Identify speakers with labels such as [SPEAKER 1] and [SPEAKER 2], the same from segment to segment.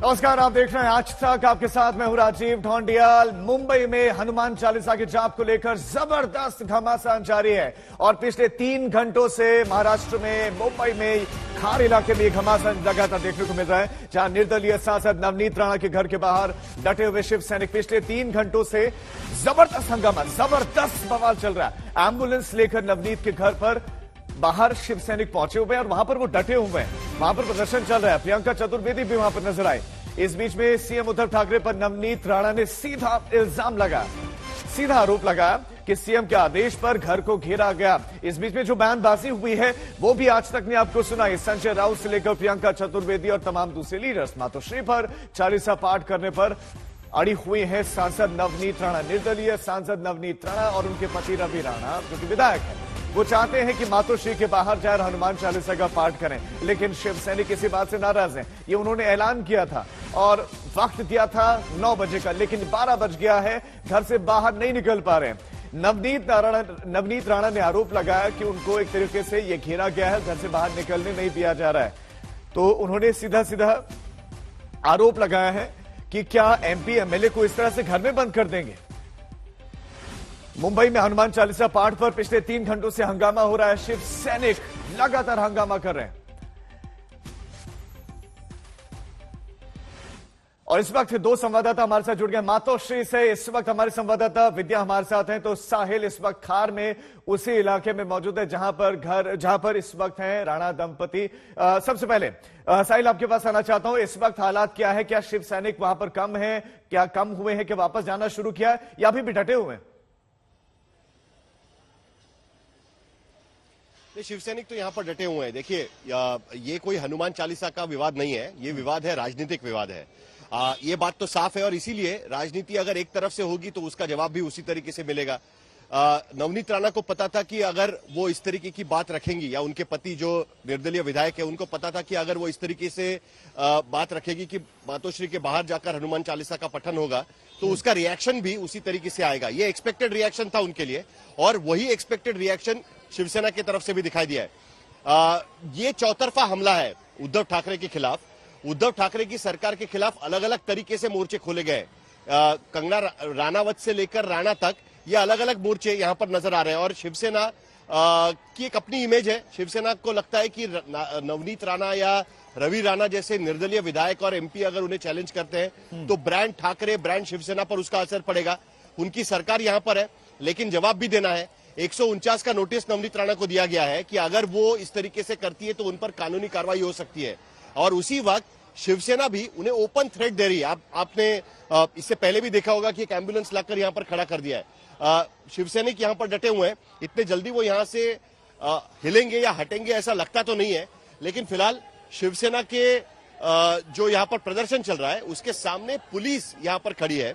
[SPEAKER 1] नमस्कार, आप देख रहे हैं आज तक। आपके साथ मैं हूं राजीव ढोंडियाल। मुंबई में हनुमान चालीसा के जाप को लेकर जबरदस्त घमासान जारी है और पिछले 3 घंटों से महाराष्ट्र में, मुंबई में, खार इलाके में घमासान लगातार देखने को मिल रहा है, जहां निर्दलीय सांसद नवनीत राणा के घर के बाहर डटे हुए शिव सैनिक पिछले 3 घंटों से जबरदस्त हंगामा, जबरदस्त बवाल चल रहा है। एम्बुलेंस लेकर नवनीत के घर पर बाहर शिव सैनिक पहुंचे हुए हैं और वहां पर वो डटे हुए हैं। वहां पर प्रदर्शन चल रहा है। प्रियंका चतुर्वेदी भी वहां पर नजर आए। इस बीच में सीएम उद्धव ठाकरे पर नवनीत राणा ने सीधा इल्जाम लगाया, सीधा आरोप लगाया कि सीएम के आदेश पर घर को घेरा गया। इस बीच में जो बयानबाजी हुई है वो भी आज तक ने आपको सुनाई। संजय राउत से लेकर प्रियंका चतुर्वेदी और तमाम दूसरे लीडर्स मातोश्री पर चालीसा पाठ करने पर अड़ी हुई है सांसद नवनीत राणा। निर्दलीय सांसद नवनीत राणा और उनके पति रवि राणा, जो कि विधायक है, वो चाहते हैं कि मातोश्री के बाहर जाकर हनुमान चालीसा का पाठ करें, लेकिन शिव सैनिक इसी बात से नाराज हैं। ये उन्होंने ऐलान किया था और वक्त दिया था 9 बजे का, लेकिन 12 बज गया है, घर से बाहर नहीं निकल पा रहे हैं। नवनीत राणा ने आरोप लगाया कि उनको एक तरीके से ये घेरा गया है, घर से बाहर निकलने नहीं दिया जा रहा है। तो उन्होंने सीधा सीधा आरोप लगाया है कि क्या एमपी एमएलए को इस तरह से घर में बंद कर देंगे। मुंबई में हनुमान चालीसा पाठ पर पिछले 3 घंटों से हंगामा हो रहा है। शिव सैनिक लगातार हंगामा कर रहे हैं और इस वक्त 2 संवाददाता हमारे साथ जुड़ गए मातोश्री से। इस वक्त हमारे संवाददाता विद्या हमारे साथ हैं, तो साहिल इस वक्त खार में उसी इलाके में मौजूद है जहां पर इस वक्त हैं राणा दंपति। सबसे पहले साहिल, आपके पास आना चाहता हूं, इस वक्त हालात क्या है? क्या शिव सैनिक वहां पर कम है? क्या कम हुए हैं कि वापस जाना शुरू किया है या अभी भी डटे हुए हैं?
[SPEAKER 2] शिव सैनिक तो यहाँ पर डटे हुए हैं। देखिए, ये कोई हनुमान चालीसा का विवाद नहीं है, ये विवाद है, राजनीतिक विवाद है। ये बात तो साफ है और इसीलिए राजनीति अगर एक तरफ से होगी तो उसका जवाब भी उसी तरीके से मिलेगा। नवनीत राणा को पता था कि अगर वो इस तरीके की बात रखेंगी, या उनके पति जो निर्दलीय विधायक है उनको पता था कि अगर वो इस तरीके से बात रखेगी कि मातोश्री के बाहर जाकर हनुमान चालीसा का पठन होगा, तो उसका रिएक्शन भी उसी तरीके से आएगा। ये एक्सपेक्टेड रिएक्शन था उनके लिए और वही एक्सपेक्टेड रिएक्शन शिवसेना की तरफ से भी दिखाई दिया है। ये चौतरफा हमला है उद्धव ठाकरे के खिलाफ। उद्धव ठाकरे की सरकार के खिलाफ अलग अलग तरीके से मोर्चे खोले गए। कंगना राणावत से लेकर राणा तक ये अलग अलग मोर्चे यहां पर नजर आ रहे हैं और शिवसेना की एक अपनी इमेज है। शिवसेना को लगता है कि नवनीत राणा या रवि राणा जैसे निर्दलीय विधायक और एमपी अगर उन्हें चैलेंज करते हैं तो ब्रांड ठाकरे, ब्रांड शिवसेना पर उसका असर पड़ेगा। उनकी सरकार यहां पर है, लेकिन जवाब भी देना है। 149 का नोटिस नवनीत राणा को दिया गया है कि अगर वो इस तरीके से करती है तो उन पर कानूनी कार्रवाई हो सकती है और उसी वक्त शिवसेना भी उन्हें ओपन थ्रेट दे रही है। आपने इससे पहले भी देखा होगा कि एक एम्बुलेंस लाकर यहां पर खड़ा कर दिया है। शिवसैनिक यहां पर डटे हुए हैं, इतने जल्दी वो यहां से हिलेंगे या हटेंगे ऐसा लगता तो नहीं है, लेकिन फिलहाल शिवसेना के जो यहां पर प्रदर्शन चल रहा है उसके सामने पुलिस यहां पर खड़ी है।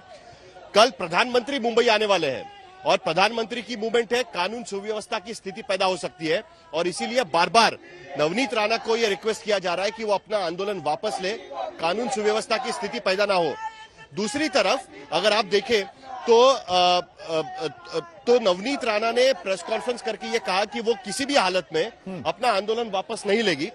[SPEAKER 2] कल प्रधानमंत्री मुंबई आने वाले हैं और प्रधानमंत्री की मूवमेंट है, कानून सुव्यवस्था की स्थिति पैदा हो सकती है और इसीलिए बार बार नवनीत राणा को यह रिक्वेस्ट किया जा रहा है कि वो अपना आंदोलन वापस ले, कानून सुव्यवस्था की स्थिति पैदा ना हो। दूसरी तरफ अगर आप देखें तो नवनीत राणा ने प्रेस कॉन्फ्रेंस करके ये कहा कि वो किसी भी हालत में अपना आंदोलन वापस नहीं लेगी।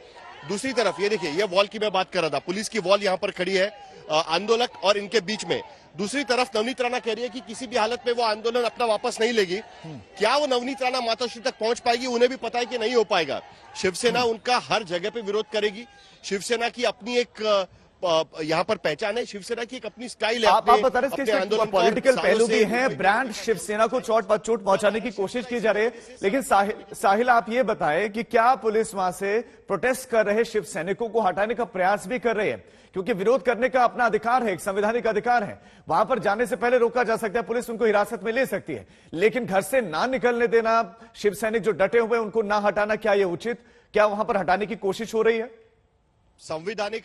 [SPEAKER 2] दूसरी तरफ ये देखिए, ये वॉल की मैं बात कर रहा था, पुलिस की वॉल यहां पर खड़ी है आंदोलक और इनके बीच में। दूसरी तरफ नवनीत राणा कह रही है कि किसी भी हालत में वो आंदोलन अपना वापस नहीं लेगी। क्या वो नवनीत राणा मातोश्री तक पहुंच पाएगी? उन्हें भी पता है कि नहीं हो पाएगा। शिवसेना उनका हर जगह पे विरोध करेगी। शिवसेना की अपनी एक यहाँ पर पहचान है, शिवसेना की एक अपनी स्टाइल है।
[SPEAKER 1] आप बता रहे हैं पॉलिटिकल पहलू भी है, ब्रांड शिवसेना को चोट पहुंचाने की कोशिश की जा रही है, लेकिन साहिल आप ये बताएं कि क्या पुलिस वहां से प्रोटेस्ट कर रहे शिव सैनिकों को हटाने का प्रयास भी कर रही है? क्योंकि विरोध करने का अपना अधिकार है, एक संवैधानिक अधिकार है, वहां पर जाने से पहले रोका जा सकता है, पुलिस उनको हिरासत में ले सकती है, लेकिन घर से ना निकलने देना, शिव सैनिक जो डटे हुए उनको ना हटाना, क्या यह उचित? क्या वहां पर हटाने की कोशिश हो रही है?
[SPEAKER 2] संवैधानिक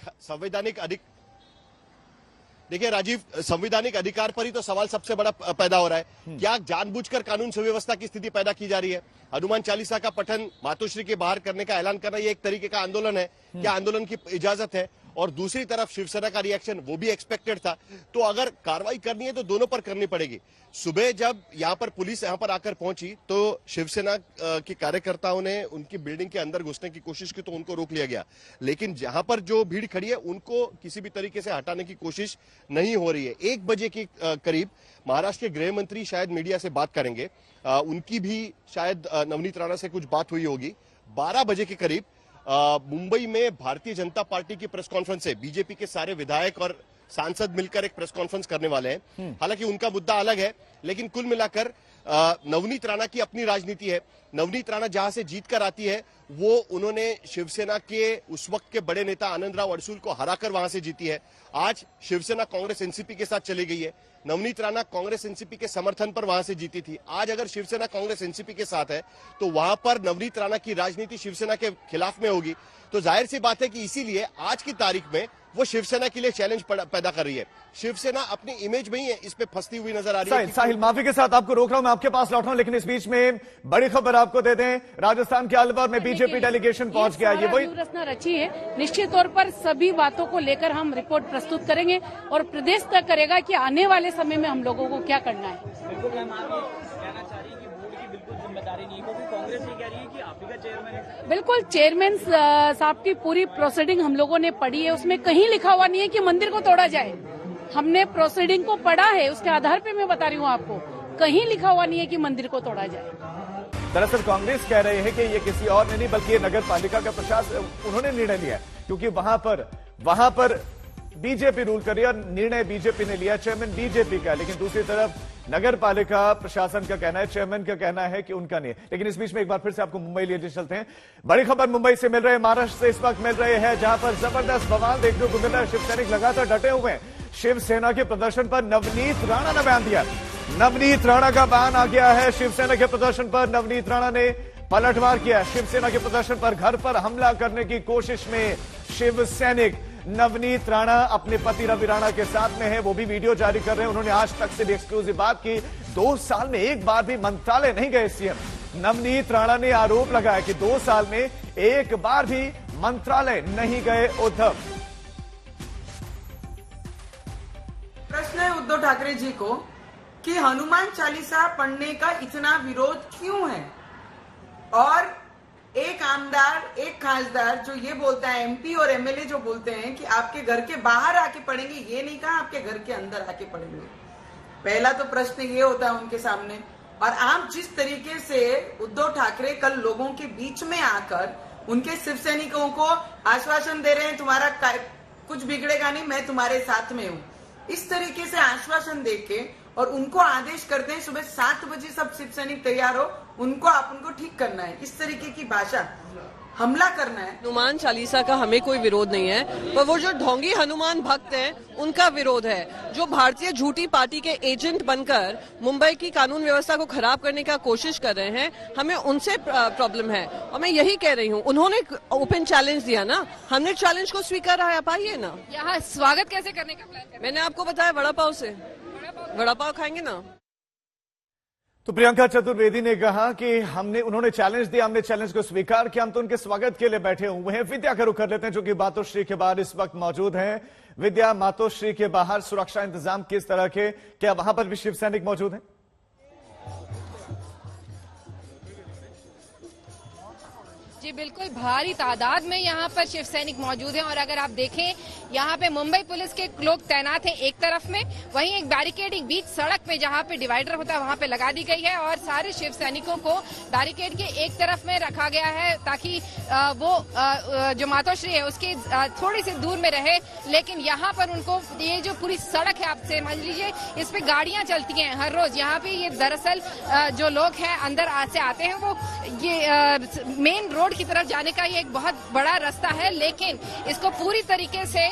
[SPEAKER 2] देखिए राजीव, संवैधानिक अधिकार पर ही तो सवाल सबसे बड़ा पैदा हो रहा है। क्या जानबूझकर कानून सुव्यवस्था की स्थिति पैदा की जा रही है? हनुमान चालीसा का पठन मातोश्री के बाहर करने का ऐलान करना ये एक तरीके का आंदोलन है। क्या आंदोलन की इजाजत है? और दूसरी तरफ शिवसेना का रिएक्शन वो भी एक्सपेक्टेड था। तो अगर कार्रवाई करनी है तो दोनों पर करनी पड़ेगी। सुबह जब यहां पर पुलिस यहां पर आकर पहुंची तो शिवसेना के कार्यकर्ताओं ने उनकी बिल्डिंग के अंदर घुसने की कोशिश की तो उनको रोक लिया गया, लेकिन जहां पर जो भीड़ खड़ी है उनको किसी भी तरीके से हटाने की कोशिश नहीं हो रही है। 1 बजे के करीब महाराष्ट्र के गृह मंत्री शायद मीडिया से बात करेंगे, उनकी भी शायद नवनीत राणा से कुछ बात हुई होगी। 12 बजे के करीब मुंबई में भारतीय जनता पार्टी की प्रेस कॉन्फ्रेंस है। बीजेपी के सारे विधायक और सांसद मिलकर एक प्रेस कॉन्फ्रेंस करने वाले हैं। हालांकि उनका मुद्दा अलग है, लेकिन कुल मिलाकर नवनीत राणा की अपनी राजनीति है। नवनीत राणा जहां से जीत कर आती है वो उन्होंने शिवसेना के उस वक्त के बड़े नेता आनंदराव अडसूल को हराकर वहां से जीती है। आज शिवसेना कांग्रेस एनसीपी के साथ चली गई है। नवनीत राणा कांग्रेस एनसीपी के समर्थन पर वहां से जीती थी। आज अगर शिवसेना कांग्रेस एनसीपी के साथ है तो वहां पर नवनीत राणा की राजनीति शिवसेना के खिलाफ में होगी। तो जाहिर सी बात है कि इसीलिए आज की तारीख में वो शिवसेना के लिए चैलेंज पैदा कर रही है। शिवसेना अपनी इमेज में ही है इस पे फंसती हुई नजर आ रही है।
[SPEAKER 1] साहिल, माफी के साथ आपको रोक रहा हूं, मैं आपके पास लौट रहा हूं, लेकिन इस बीच में बड़ी खबर आपको दे दें। राजस्थान के अलवर में बीजेपी डेलीगेशन पहुंच गया। ये वही
[SPEAKER 3] रचना रची है। निश्चित तौर पर सभी बातों को लेकर हम रिपोर्ट प्रस्तुत करेंगे और प्रदेश तक करेगा कि आने वाले समय में हम लोगों को क्या करना है। बिल्कुल, चेयरमैन साहब की पूरी प्रोसीडिंग हम लोगों ने पढ़ी है। उसमें कहीं लिखा हुआ नहीं है कि मंदिर को तोड़ा जाए। हमने प्रोसीडिंग को पढ़ा है, उसके आधार पे मैं बता रही हूँ आपको। कहीं लिखा हुआ नहीं है कि मंदिर को तोड़ा जाए।
[SPEAKER 1] दरअसल कांग्रेस कह रहे हैं कि ये किसी और ने नहीं बल्कि ये नगर पालिका का प्रशासन उन्होंने निर्णय लिया है, क्योंकि वहां पर बीजेपी रूल कर रही है और निर्णय बीजेपी ने लिया, चेयरमैन बीजेपी का। लेकिन दूसरी तरफ नगर पालिका प्रशासन का कहना है, चेयरमैन का कहना है कि उनका नहीं है। लेकिन इस बीच में एक बार फिर से आपको मुंबई लिए चलते हैं। बड़ी खबर मुंबई से मिल रहे हैं, महाराष्ट्र से इस वक्त मिल रहे हैं, जहां पर जबरदस्त बवाल देखने को मिल रहा है। शिव सैनिक लगातार डटे हुए हैं। शिवसेना के प्रदर्शन पर नवनीत राणा ने बयान दिया। नवनीत राणा का बयान आ गया है। शिवसेना के प्रदर्शन पर नवनीत राणा ने पलटवार किया। शिवसेना के प्रदर्शन पर घर पर हमला करने की कोशिश में शिव सैनिक। नवनीत राणा अपने पति रवि राणा के साथ में है, वो भी वीडियो जारी कर रहे हैं। उन्होंने आज तक से भी एक्सक्लूसिव बात की। 2 साल में एक बार भी मंत्रालय नहीं गए सीएम। नवनीत राणा ने आरोप लगाया कि 2 साल में एक बार भी मंत्रालय नहीं गए उद्धव।
[SPEAKER 4] प्रश्न है उद्धव ठाकरे जी को कि हनुमान चालीसा पढ़ने का इतना विरोध क्यों है, और एक आमदार, एक खासदार जो ये बोलता है, एमपी और एमएलए जो बोलते हैं कि आपके घर के बाहर आके पढ़ेंगे, ये नहीं कहा आपके घर के अंदर आके पढ़ेंगे। पहला तो प्रश्न ये होता है उनके सामने। और आप जिस तरीके से उद्धव ठाकरे कल लोगों के बीच में आकर उनके शिव सैनिकों को आश्वासन दे रहे हैं, तुम्हारा कुछ बिगड़ेगा नहीं, मैं तुम्हारे साथ में हूं, इस तरीके से आश्वासन देके और उनको आदेश करते हैं सुबह 7 बजे सब शिव सैनिक तैयार हो, उनको ठीक करना है। इस तरीके की भाषा, हमला करना है।
[SPEAKER 5] हनुमान चालीसा का हमें कोई विरोध नहीं है, पर वो जो ढोंगी हनुमान भक्त हैं उनका विरोध है, जो भारतीय झूठी पार्टी के एजेंट बनकर मुंबई की कानून व्यवस्था को खराब करने का कोशिश कर रहे हैं, हमें उनसे प्रॉब्लम है। और मैं यही कह रही हूँ, उन्होंने ओपन चैलेंज दिया ना, हमने चैलेंज को स्वीकारा है। आप आइए ना।
[SPEAKER 3] यहाँ स्वागत कैसे करने का प्लान है?
[SPEAKER 5] मैंने आपको बताया, वड़ा पाव से। वड़ा पाव खाएंगे ना।
[SPEAKER 1] तो प्रियंका चतुर्वेदी ने कहा कि उन्होंने चैलेंज दिया, हमने चैलेंज को स्वीकार किया, हम तो उनके स्वागत के लिए बैठे हुए हैं। विद्या का रुख कर लेते हैं, जो कि मातोश्री के बाहर इस वक्त मौजूद हैं। विद्या, मातोश्री के बाहर सुरक्षा इंतजाम किस तरह के, क्या वहां पर भी शिव सैनिक मौजूद हैं?
[SPEAKER 6] जी बिल्कुल, भारी तादाद में यहाँ पर शिव सैनिक मौजूद हैं। और अगर आप देखें, यहाँ पे मुंबई पुलिस के लोग तैनात हैं एक तरफ में, वहीं एक बैरिकेडिंग बीच सड़क पे जहाँ पे डिवाइडर होता है वहाँ पे लगा दी गई है और सारे शिव सैनिकों को बैरिकेड के एक तरफ में रखा गया है ताकि वो जो मातोश्री है उसके थोड़ी सी दूर में रहे। लेकिन यहाँ पर उनको ये जो पूरी सड़क है, आप समझ लीजिए, इस पे गाड़ियां चलती हैं हर रोज। यहाँ पे ये दरअसल जो लोग हैं अंदर से आते हैं, वो ये मेन रोड की तरफ जाने का ये एक बहुत बड़ा रास्ता है, लेकिन इसको पूरी तरीके से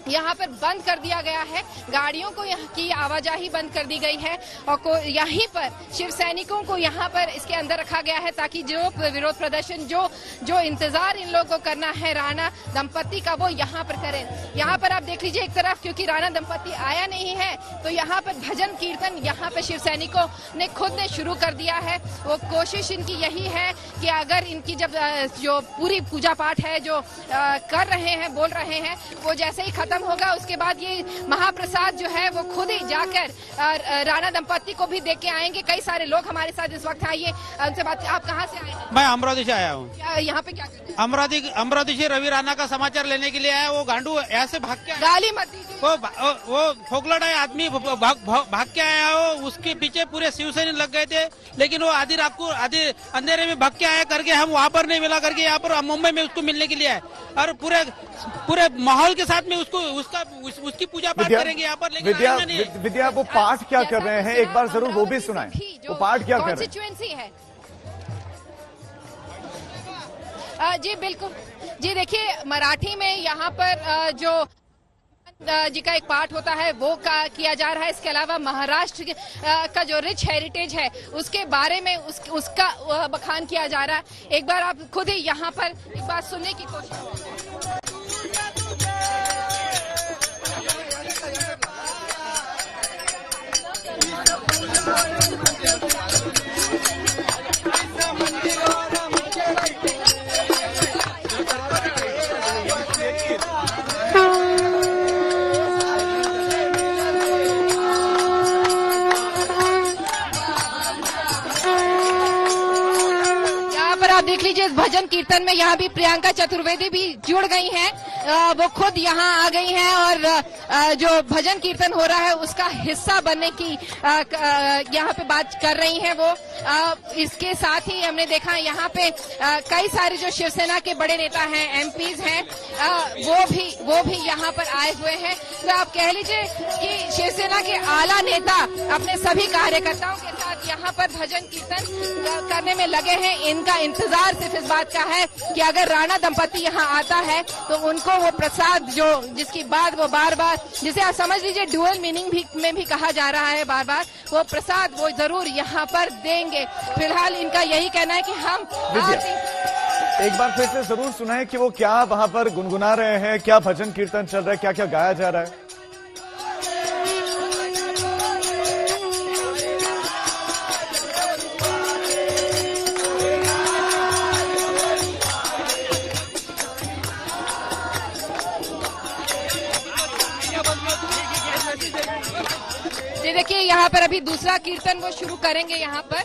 [SPEAKER 6] यहाँ पर बंद कर दिया गया है, गाड़ियों को यहाँ की आवाजाही बंद कर दी गई है और यहीं पर शिव सैनिकों को यहाँ पर इसके अंदर रखा गया है ताकि जो विरोध प्रदर्शन जो इंतजार इन लोगों को करना है राणा दंपत्ति का वो यहाँ पर करें। यहाँ पर आप देख लीजिए एक तरफ क्योंकि राणा दंपत्ति आया नहीं है तो यहाँ पर भजन कीर्तन यहाँ पर शिव सैनिकों ने खुद ने शुरू कर दिया है। वो कोशिश इनकी यही है कि अगर इनकी जब जो पूरी पूजा पाठ है जो कर रहे हैं बोल रहे हैं वो जैसे ही खत्म होगा उसके बाद ये महाप्रसाद जो है वो खुद ही जाकर राणा दंपत्ति को भी देख के आएंगे। कई सारे लोग हमारे साथ इस वक्त आइए उनसे बात। आप कहाँ से आए हैं?
[SPEAKER 7] मैं अमरावती से आया हूँ।
[SPEAKER 6] यहाँ पे क्या करते हैं?
[SPEAKER 7] अमरावती से रवि राणा का समाचार लेने के लिए आया। वो गांडू ऐसे भाग के
[SPEAKER 6] गाली मत दीजिए।
[SPEAKER 7] वो फोकलड़ है आदमी भाग के आया हो, उसके पीछे पूरे शिवसैनिक लग गए थे, लेकिन वो आधी रात को आधी अंधेरे में भाग के आया करके हम वहाँ पर नहीं मिला करके यहाँ पर मुंबई में उसको मिलने के लिए आए और पूरे माहौल के साथ में उसकी पूजा पाठ करेंगे यहाँ पर। लेकिन
[SPEAKER 1] विद्या वो पाठ क्या कर रहे हैं एक बार जरूर वो भी सुनाएं। वो पाठ क्या कर रहे हैं?
[SPEAKER 6] जी बिल्कुल जी, देखिए मराठी में यहाँ पर जो जी का एक पाठ होता है वो किया जा रहा है। इसके अलावा महाराष्ट्र का जो रिच हेरिटेज है उसके बारे में उसका बखान किया जा रहा है। एक बार आप खुद ही यहाँ पर एक बार सुनने की कोशिश। आप देख लीजिए इस भजन कीर्तन में यहाँ भी प्रियंका चतुर्वेदी भी जुड़ गई हैं। वो खुद यहाँ आ गई हैं और जो भजन कीर्तन हो रहा है उसका हिस्सा बनने की यहाँ पे बात कर रही हैं वो। इसके साथ ही हमने देखा यहाँ पे कई सारे जो शिवसेना के बड़े नेता हैं, एमपीज हैं, वो भी यहाँ पर आए हुए हैं। तो आप कह लीजिए कि शिवसेना के आला नेता अपने सभी कार्यकर्ताओं के साथ यहाँ पर भजन कीर्तन करने में लगे हैं। इनका इंतजार सिर्फ इस बात का है कि अगर राणा दंपत्ति यहाँ आता है तो उनको वो प्रसाद जो जिसकी बात वो बार बार, जिसे आप समझ लीजिए डुअल मीनिंग में भी कहा जा रहा है बार बार, वो प्रसाद वो जरूर यहाँ पर देंगे। फिलहाल इनका यही कहना है कि हम
[SPEAKER 1] एक बार फिर से जरूर सुनाएं कि वो क्या वहां पर गुनगुना रहे हैं, क्या भजन कीर्तन चल रहा है, क्या क्या गाया जा रहा है।
[SPEAKER 6] देखिए यहाँ पर अभी दूसरा कीर्तन वो शुरू करेंगे। यहाँ पर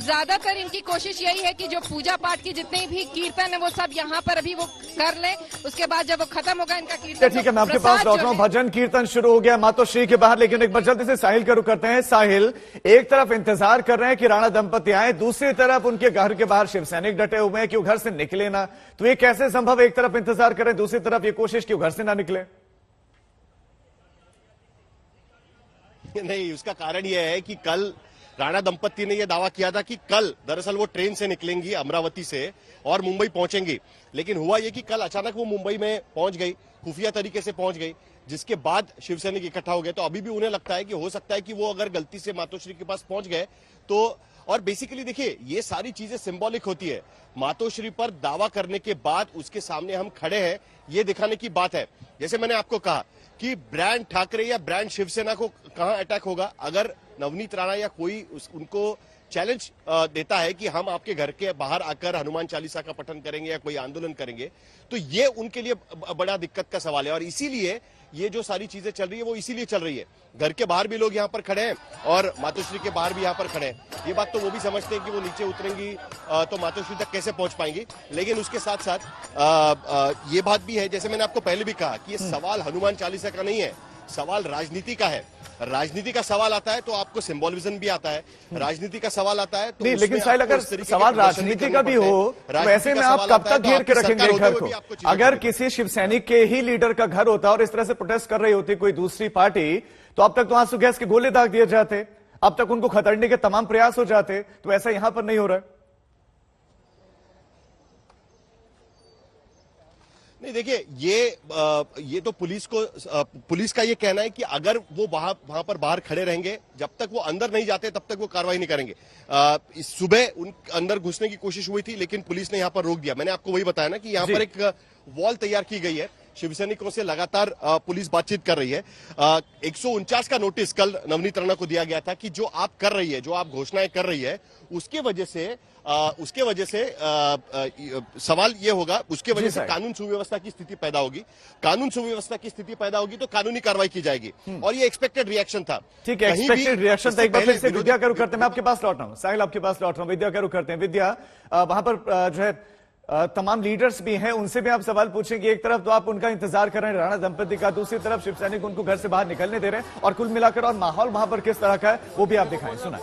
[SPEAKER 6] ज्यादातर इनकी कोशिश यही है कि जो पूजा पाठ की जितने भी कीर्तन है वो सब यहाँ पर अभी वो कर लें। उसके बाद जब वो खत्म होगा इनका कीर्तन,
[SPEAKER 1] ठीक है मैं आपके पास लौट रहा हूँ। भजन कीर्तन शुरू हो गया मातोश्री के बाहर, लेकिन एक बार जल्दी से साहिल का रुख करते हैं। साहिल, एक तरफ इंतजार कर रहे हैं कि राणा दंपत्ति आए, दूसरी तरफ उनके घर के बाहर शिव सैनिक डटे हुए हैं कि वो घर से निकले ना, तो ये कैसे संभव? एक तरफ इंतजार करें, दूसरी तरफ ये कोशिश कि वो घर से ना निकले।
[SPEAKER 2] नहीं, उसका कारण यह है कि कल राणा दंपत्ति ने यह दावा किया था कि कल दरअसल वो ट्रेन से निकलेंगी अमरावती से और मुंबई पहुंचेंगी, लेकिन हुआ यह कि कल अचानक वो मुंबई में पहुंच गई, खुफिया तरीके से पहुंच गई, जिसके बाद शिवसैनिक इकट्ठा हो गए। तो अभी भी उन्हें लगता है कि हो सकता है कि वो अगर गलती से मातोश्री के पास पहुंच गए तो, और बेसिकली देखिए ये सारी चीजें सिंबॉलिक होती है। मातोश्री पर दावा करने के बाद उसके सामने हम खड़े हैं, ये दिखाने की बात है। जैसे मैंने आपको कहा कि ब्रांड ठाकरे या ब्रांड शिवसेना को कहां अटैक होगा, अगर नवनीत राणा या कोई उनको चैलेंज देता है कि हम आपके घर के बाहर आकर हनुमान चालीसा का पठन करेंगे या कोई आंदोलन करेंगे, तो ये उनके लिए बड़ा दिक्कत का सवाल है। और इसीलिए ये जो सारी चीजें चल रही है वो इसीलिए चल रही है। घर के बाहर भी लोग यहाँ पर खड़े हैं और मातोश्री के बाहर भी यहाँ पर खड़े हैं। ये बात तो वो भी समझते हैं कि वो नीचे उतरेंगी तो मातोश्री तक कैसे पहुंच पाएंगी, लेकिन उसके साथ साथ ये बात भी है, जैसे मैंने आपको पहले भी कहा कि ये सवाल हनुमान चालीसा का नहीं है, सवाल राजनीति का है। राजनीति का सवाल आता है तो आपको सिंबोलिज्म भी आता है, राजनीति का सवाल आता है तो
[SPEAKER 1] नहीं, लेकिन साहिल अगर सवाल राजनीति का भी हो तो वैसे में आप कब तक घेर के रखेंगे घर को? अगर किसी शिव सैनिक के ही लीडर का घर होता और इस तरह से प्रोटेस्ट कर रही होती कोई दूसरी पार्टी, तो अब तक तो आंसू गैस के गोले दाग दिए जाते, अब तक उनको खतरने के तमाम प्रयास हो जाते, तो ऐसा यहां पर नहीं हो रहा है।
[SPEAKER 2] नहीं, देखिए ये तो पुलिस का ये कहना है कि अगर वो वहां पर बाहर खड़े रहेंगे, जब तक वो अंदर नहीं जाते तब तक वो कार्रवाई नहीं करेंगे। इस सुबह उन अंदर घुसने की कोशिश हुई थी, लेकिन पुलिस ने यहां पर रोक दिया। मैंने आपको वही बताया ना कि यहां पर एक वॉल तैयार की गई है। शिवसैनिकों से लगातार पुलिस बातचीत कर रही है। 149 का नोटिस कल नवनीत राणा को दिया गया था कि जो आप कर रही है, जो आप घोषणाएं कर रही है, उसके वजह से सवाल ये होगा, उसके वजह से कानून सुव्यवस्था की स्थिति पैदा होगी। कानून सुव्यवस्था की स्थिति पैदा होगी तो कानूनी कार्रवाई की जाएगी, और ये एक्सपेक्टेड रिएक्शन था।
[SPEAKER 1] ठीक है, एक्सपेक्टेड रिएक्शन था। एक बार फिर से विद्या का रुख करते हैं, मैं आपके पास लौट रहा हूं, साहिल आपके पास लौट रहा हूं, विद्या का रुख करते हैं। विद्या, वहां पर जो है तमाम लीडर्स भी हैं, उनसे भी आप सवाल पूछेंगे। एक तरफ तो आप उनका इंतजार कर रहे हैं राणा दंपति का, दूसरी तरफ शिव सैनिक उनको घर से बाहर निकलने दे रहे हैं, और कुल मिलाकर और माहौल वहां पर किस तरह का है वो भी आप दिखाएं, सुनाएं।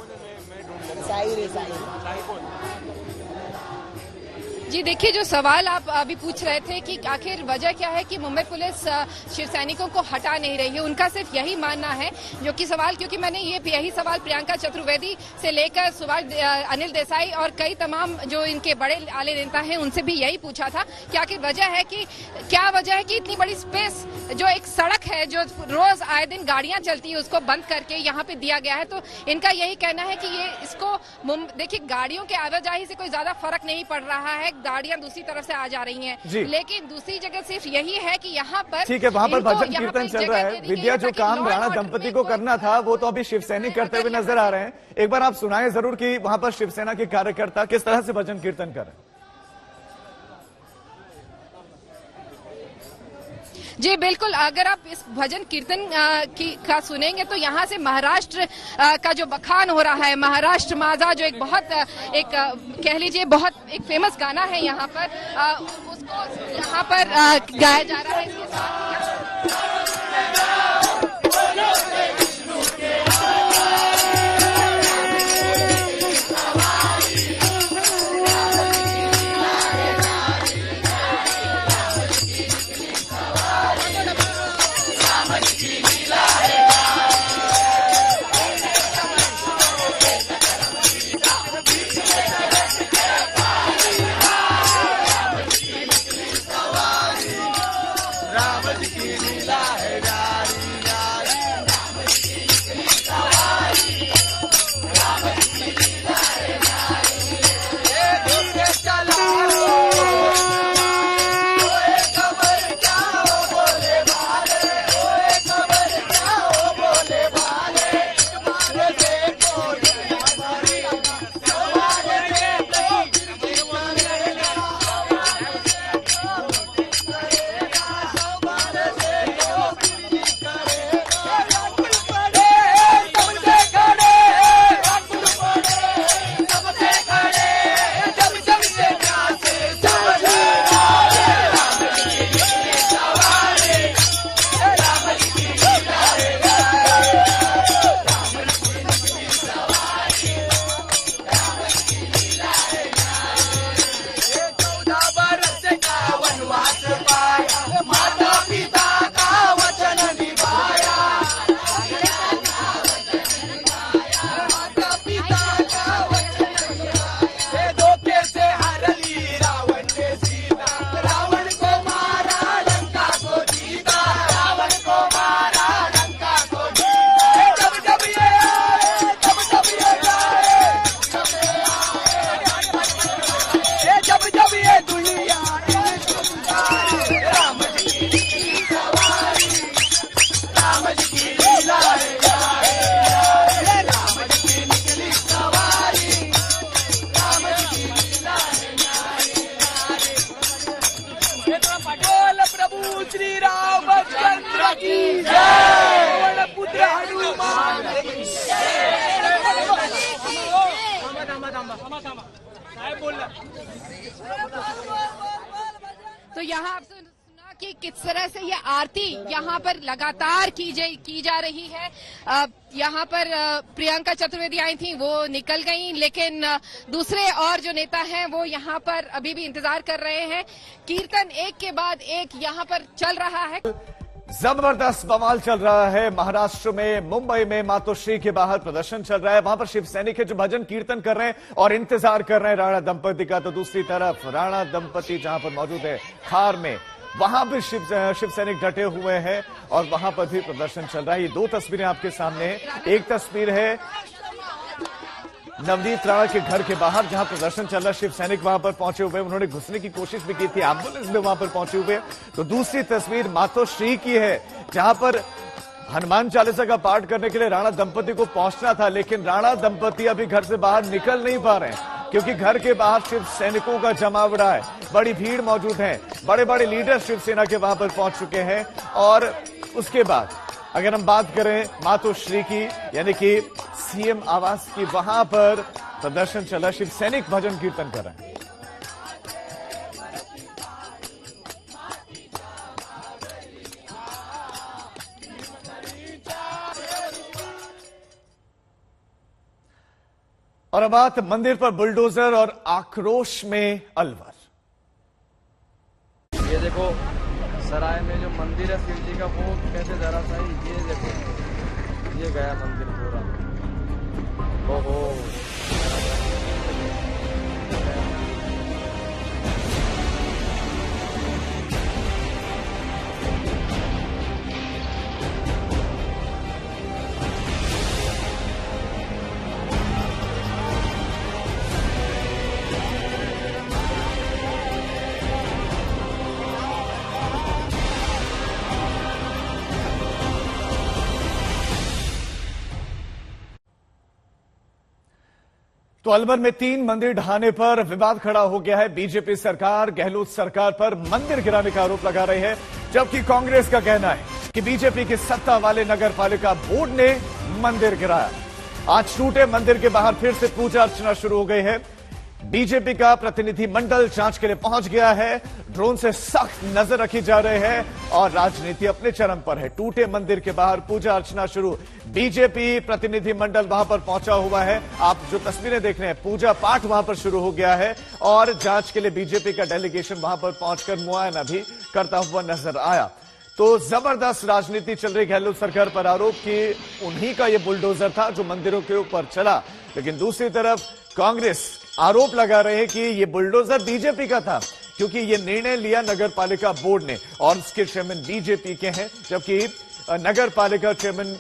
[SPEAKER 6] जी देखिए, जो सवाल आप अभी पूछ रहे थे कि आखिर वजह क्या है कि मुंबई पुलिस शिव सैनिकों को हटा नहीं रही है, उनका सिर्फ यही मानना है, जो कि सवाल, क्योंकि मैंने यही सवाल प्रियंका चतुर्वेदी से लेकर सुभाष अनिल देसाई और कई तमाम जो इनके बड़े आले नेता हैं उनसे भी यही पूछा था कि आखिर क्या वजह है कि इतनी बड़ी स्पेस, जो एक सड़क है जो रोज आए दिन गाड़ियां चलती है, उसको बंद करके यहाँ पे दिया गया है। तो इनका यही कहना है कि ये इसको, देखिए गाड़ियों के आवाजाही से कोई ज्यादा फर्क नहीं पड़ रहा है, गाड़ियां दूसरी तरफ से आ जा रही हैं, लेकिन दूसरी जगह सिर्फ यही है कि यहाँ पर, ठीक है, वहां पर भजन कीर्तन चल रहा है।
[SPEAKER 1] विद्या, जो काम राणा दंपति को करना था वो तो अभी शिवसैनिक करते हुए नजर आ रहे हैं। एक बार आप सुनाएं जरूर कि वहां पर शिवसेना के कार्यकर्ता किस तरह से भजन कीर्तन कर रहे हैं।
[SPEAKER 6] जी बिल्कुल, अगर आप इस भजन कीर्तन का सुनेंगे तो यहाँ से महाराष्ट्र का जो बखान हो रहा है, महाराष्ट्र माझा, जो एक बहुत कह लीजिए बहुत एक फेमस गाना है यहाँ पर, उसको यहाँ पर गाया जा रहा है। इसके तो यहाँ आपसे सुना कि किस तरह से ये आरती यहाँ पर लगातार की जा रही है। यहाँ पर प्रियंका चतुर्वेदी आई थी, वो निकल गई, लेकिन दूसरे और जो नेता हैं वो यहाँ पर अभी भी इंतजार कर रहे हैं। कीर्तन एक के बाद एक यहाँ पर चल रहा है।
[SPEAKER 1] जबरदस्त बवाल चल रहा है महाराष्ट्र में, मुंबई में मातोश्री के बाहर प्रदर्शन चल रहा है। वहां पर शिव सैनिक है जो भजन कीर्तन कर रहे हैं और इंतजार कर रहे हैं राणा दंपति का। तो दूसरी तरफ राणा दंपति जहां पर मौजूद है खार में, वहां भी शिव सैनिक डटे हुए हैं और वहां पर भी प्रदर्शन चल रहा है। ये दो तस्वीरें आपके सामने हैं। एक तस्वीर है नवनीत राणा के घर के बाहर जहां प्रदर्शन चल रहा है, शिव सैनिक वहां पर पहुंचे हुए, उन्होंने घुसने की कोशिश भी की थी, एम्बुलेंस में वहां पर पहुंचे हुए। तो दूसरी तस्वीर मातोश्री की है जहां पर हनुमान चालीसा का पाठ करने के लिए राणा दंपति को पहुंचना था, लेकिन राणा दंपति अभी घर से बाहर निकल नहीं पा रहे हैं क्योंकि घर के बाहर शिव सैनिकों का जमावड़ा है, बड़ी भीड़ मौजूद है, बड़े बड़े लीडर शिवसेना के वहां पर पहुंच चुके हैं। और उसके बाद अगर हम बात करें मातोश्री की, यानी कि सीएम आवास की, वहां पर प्रदर्शन चला, शिव सैनिक भजन कीर्तन कर रहे हैं। और अब बात मंदिर पर बुलडोजर और आक्रोश में अलवर।
[SPEAKER 8] ये देखो सराय में जो मंदिर है शिव जी का, वो कैसे धराशायी, ये देखो ये गया मंदिर पूरा। ओहो
[SPEAKER 1] तो अलवर में 3 मंदिर ढहाने पर विवाद खड़ा हो गया है। बीजेपी सरकार गहलोत सरकार पर मंदिर गिराने का आरोप लगा रही है, जबकि कांग्रेस का कहना है कि बीजेपी के सत्ता वाले नगर पालिका बोर्ड ने मंदिर गिराया। आज टूटे मंदिर के बाहर फिर से पूजा अर्चना शुरू हो गई है। बीजेपी का प्रतिनिधि मंडल जांच के लिए पहुंच गया है, ड्रोन से सख्त नजर रखी जा रही है और राजनीति अपने चरम पर है। टूटे मंदिर के बाहर पूजा अर्चना शुरू, बीजेपी प्रतिनिधि मंडल वहां पर पहुंचा हुआ है। आप जो तस्वीरें देख रहे हैं, पूजा पाठ वहां पर शुरू हो गया है और जांच के लिए बीजेपी का डेलीगेशन वहां पर पहुंचकर मुआयना भी करता हुआ नजर आया। तो जबरदस्त राजनीति चल रही गहलोत सरकार पर आरोप कि उन्हीं का यह बुलडोजर था जो मंदिरों के ऊपर चला, लेकिन दूसरी तरफ कांग्रेस आरोप लगा रहे हैं कि ये बुलडोजर बीजेपी का था क्योंकि ये निर्णय लिया नगर पालिका बोर्ड ने और उसके चेयरमैन बीजेपी के हैं, जबकि नगर पालिका चेयरमैन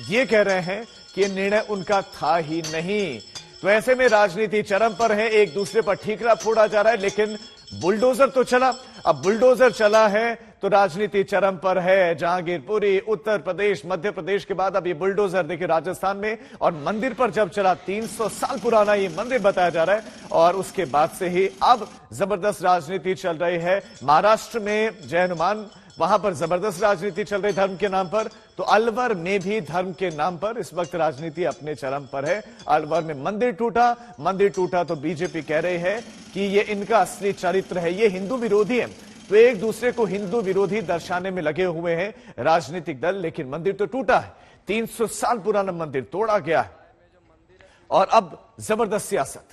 [SPEAKER 1] ये कह रहे हैं कि ये निर्णय उनका था ही नहीं। तो ऐसे में राजनीति चरम पर है, एक दूसरे पर ठीकरा फोड़ा जा रहा है, लेकिन बुलडोजर तो चला। अब बुलडोजर चला है तो राजनीति चरम पर है। जहांगीरपुरी, उत्तर प्रदेश, मध्य प्रदेश के बाद अब ये बुलडोजर देखिए राजस्थान में, और मंदिर पर जब चला, 300 साल पुराना ये मंदिर बताया जा रहा है, और उसके बाद से ही अब जबरदस्त राजनीति चल रही है। महाराष्ट्र में जय हनुमान, वहां पर जबरदस्त राजनीति चल रही धर्म के नाम पर, तो अलवर में भी धर्म के नाम पर इस वक्त राजनीति अपने चरम पर है। अलवर में मंदिर टूटा तो बीजेपी कह रही है कि ये इनका असली चरित्र है, ये हिंदू विरोधी है। तो एक दूसरे को हिंदू विरोधी दर्शाने में लगे हुए हैं राजनीतिक दल, लेकिन मंदिर तो टूटा है, 300 साल पुराना मंदिर तोड़ा गया है और अब जबरदस्त सियासत।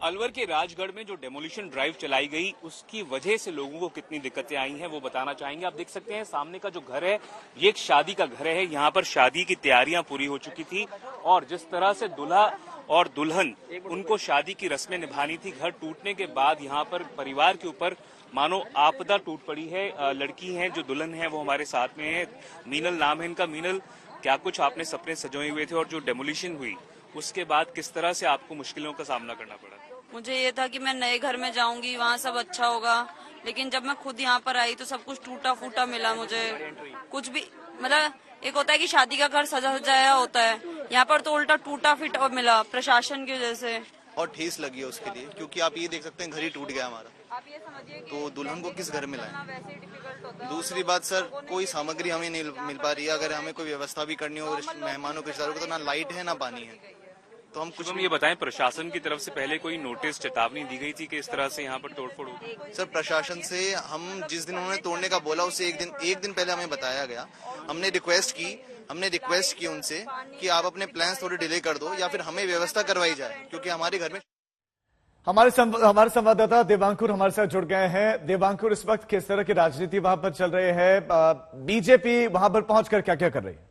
[SPEAKER 9] अलवर के राजगढ़ में जो डेमोलिशन ड्राइव चलाई गई, उसकी वजह से लोगों को कितनी दिक्कतें आई हैं वो बताना चाहेंगे। आप देख सकते हैं सामने का जो घर है, ये एक शादी का घर है। यहाँ पर शादी की तैयारियां पूरी हो चुकी थी और जिस तरह से दूल्हा और दुल्हन, उनको शादी की रस्में निभानी थी, घर टूटने के बाद यहाँ पर परिवार के ऊपर मानो आपदा टूट पड़ी है। लड़की हैं जो दुल्हन है वो हमारे साथ में है, मीनल नाम है इनका। मीनल, क्या कुछ आपने सपने सजोए हुए थे और जो डेमोलिशन हुई उसके बाद किस तरह से आपको मुश्किलों का सामना करना पड़ा?
[SPEAKER 10] मुझे ये था कि मैं नए घर में जाऊंगी, वहाँ सब अच्छा होगा, लेकिन जब मैं खुद यहाँ पर आई तो सब कुछ टूटा फूटा मिला मुझे। कुछ भी मतलब एक होता है कि शादी का घर सजा सजाया होता है, यहाँ पर तो उल्टा टूटा फिटा मिला प्रशासन की वजह से।
[SPEAKER 11] और ठेस लगी है उसके लिए, क्योंकि आप ये देख सकते हैं घर ही टूट गया हमारा।
[SPEAKER 10] आप ये समझिए
[SPEAKER 11] तो दुल्हन को किस घर में लाएं?
[SPEAKER 10] वैसे डिफिकल्ट होता है।
[SPEAKER 11] दूसरी बात सर, कोई सामग्री हमें नहीं मिल पा रही है। अगर हमें कोई व्यवस्था भी करनी हो मेहमानों के रिश्तेदारों को, तो ना लाइट है ना पानी है, तो हम कुछ
[SPEAKER 9] ये बताएं, प्रशासन की तरफ से पहले कोई नोटिस, चेतावनी दी गई थी कि इस तरह से यहाँ पर तोड़फोड़ होगी?
[SPEAKER 11] सर, प्रशासन से हम जिस दिन उन्होंने तोड़ने का बोला उससे एक दिन पहले हमें बताया गया। हमने रिक्वेस्ट की उनसे कि आप अपने प्लान्स थोड़े डिले कर दो या फिर हमें व्यवस्था करवाई जाए, क्योंकि हमारे घर में।
[SPEAKER 1] हमारे संवाददाता देवांकुर हमारे साथ जुड़ गए हैं। देवांकुर, इस वक्त किस तरह की राजनीति वहां पर चल रही है? बीजेपी वहां पर पहुंचकर क्या क्या कर रही है?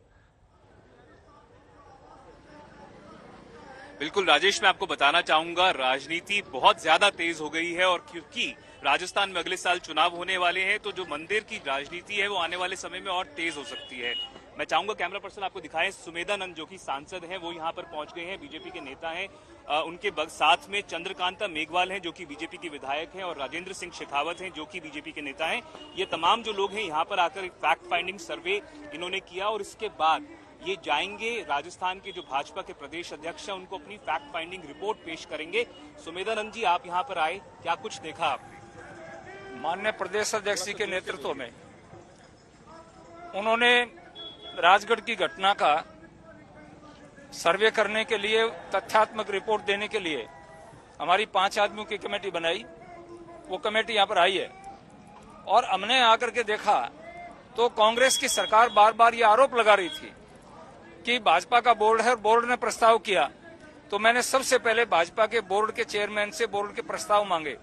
[SPEAKER 9] बिल्कुल राजेश, मैं आपको बताना चाहूंगा राजनीति बहुत ज्यादा तेज हो गई है और क्योंकि राजस्थान में अगले साल चुनाव होने वाले हैं तो जो मंदिर की राजनीति है वो आने वाले समय में और तेज हो सकती है। मैं चाहूंगा कैमरा पर्सन आपको दिखाएं, सुमेधानंद जो कि सांसद हैं वो यहाँ पर पहुंच गए हैं, बीजेपी के नेता हैं। उनके साथ में चंद्रकांता मेघवाल हैं जो कि बीजेपी के विधायक हैं और राजेंद्र सिंह शेखावत हैं जो कि बीजेपी के नेता हैं। ये तमाम जो लोग हैं यहाँ पर आकर एक फैक्ट फाइंडिंग सर्वे इन्होंने किया और इसके बाद ये जाएंगे राजस्थान के जो भाजपा के प्रदेश अध्यक्ष हैं उनको अपनी फैक्ट फाइंडिंग रिपोर्ट पेश करेंगे। सुमेधानंद जी, आप यहाँ पर आए, क्या कुछ देखा आपने?
[SPEAKER 12] माननीय प्रदेश अध्यक्ष जी के नेतृत्व में उन्होंने राजगढ़ की घटना का सर्वे करने के लिए, तथ्यात्मक रिपोर्ट देने के लिए हमारी 5 आदमियों की कमेटी बनाई। वो कमेटी यहाँ पर आई है और हमने आकर के देखा तो कांग्रेस की सरकार बार बार ये आरोप लगा रही थी कि भाजपा का बोर्ड है और बोर्ड ने प्रस्ताव किया। तो मैंने सबसे पहले भाजपा के बोर्ड के चेयरमैन से बोर्ड के प्रस्ताव मांगे।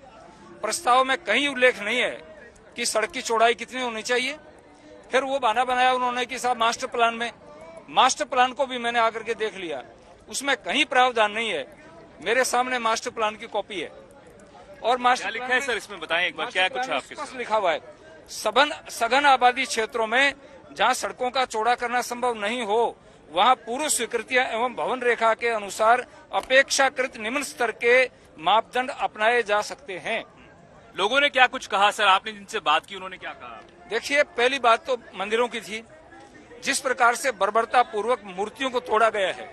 [SPEAKER 12] प्रस्ताव में कहीं उल्लेख नहीं है कि सड़क की चौड़ाई कितनी होनी चाहिए। फिर वो बहाना बनाया उन्होंने कि साहब मास्टर प्लान में, मास्टर प्लान को भी मैंने आकर के देख लिया, उसमें कहीं प्रावधान नहीं है। मेरे सामने मास्टर प्लान की कॉपी है और मास्टर
[SPEAKER 9] लिखा है सर, इसमें बताएं एक बार क्या कुछ आपके
[SPEAKER 12] पास लिखा हुआ है। सघन आबादी क्षेत्रों में जहां सड़कों का चौड़ा करना संभव नहीं हो वहां पूर्व स्वीकृतियां एवं भवन रेखा के अनुसार अपेक्षाकृत निम्न स्तर के मापदंड अपनाए जा सकते हैं।
[SPEAKER 9] लोगों ने क्या कुछ कहा सर? आपने जिनसे बात की उन्होंने क्या कहा?
[SPEAKER 12] देखिए, पहली बात तो मंदिरों की थी। जिस प्रकार से बर्बरता पूर्वक मूर्तियों को तोड़ा गया है,